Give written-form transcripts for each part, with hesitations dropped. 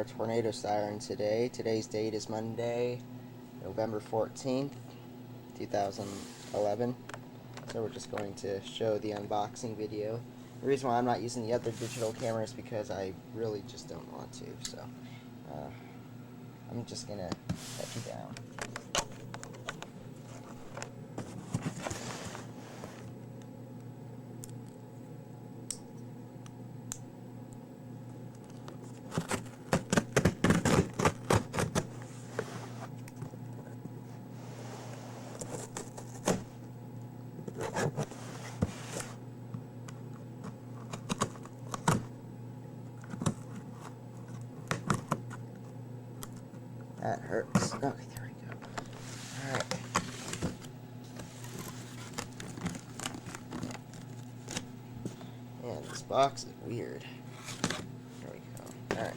our tornado siren today. Today's date is Monday, November 14th, 2011. So we're just going to show the unboxing video. The reason why I'm not using the other digital camera is because I really just don't want to. So I'm just going to set you down. That hurts. Okay, there we go. Alright. Man, this box is weird. There we go. Alright.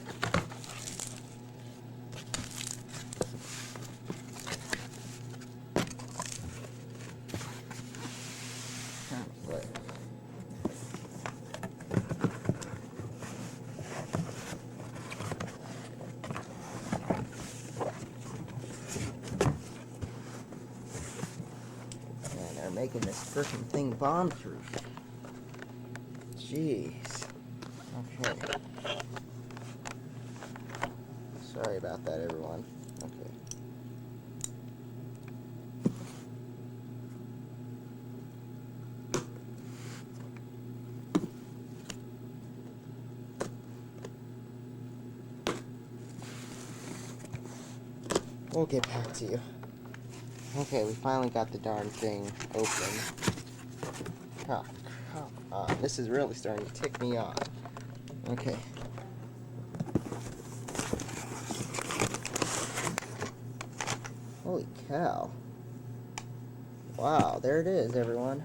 Making this freaking thing bomb-proof. Jeez. Okay. Sorry about that, everyone. Okay. We'll get back to you. Okay, we finally got the darn thing open. Oh, come on. This is really starting to tick me off. Okay. Holy cow. Wow, there it is, everyone.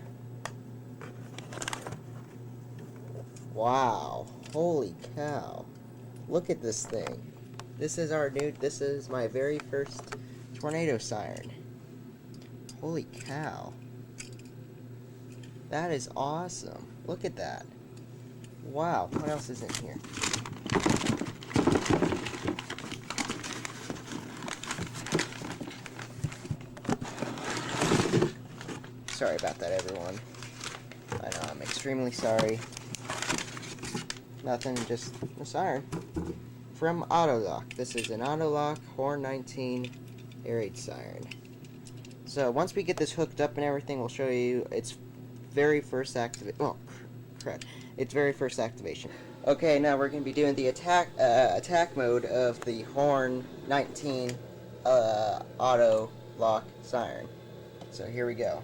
Wow. Holy cow. Look at this thing. This is my very first tornado siren. Holy cow. That is awesome. Look at that. Wow. What else is in here? Sorry about that, everyone. I know, I'm extremely sorry. Nothing, just a siren. From AutoLoc. This is an AutoLoc Horn 19 air raid siren. So once we get this hooked up and everything, we'll show you its very first activation. Oh, crap! Its very first activation. Okay, now we're going to be doing the attack mode of the Horn 19 AutoLoc siren. So here we go.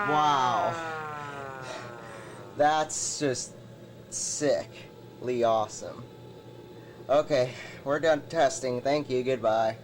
Wow, that's just sickly awesome. Okay, we're done testing. Thank you, goodbye.